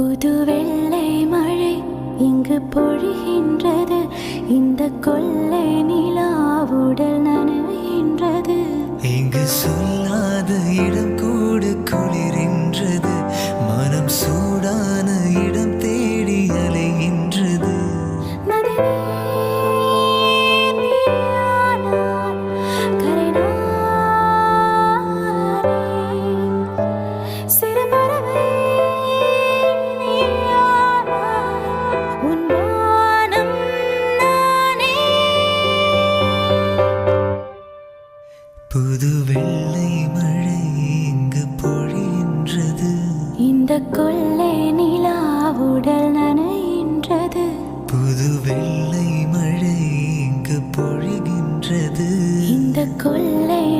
புது வெள்ளை மழை இங்கு பொழிகின்றது. இந்த கொள்ளை நிலா உடல் நனைகின்றது. இங்கு சொல்லாத இடம் கூட குளிரின்றது. மனம் சூடான இடம் தேடி அலைகின்றது. புது வெள்ளை மழை இங்கு பொழிகின்றது. இந்த கொள்ளை நிலா உடல் நனைகின்றது. புது வெள்ளை மழை இங்கு பொழிகின்றது. இந்த கொள்ளை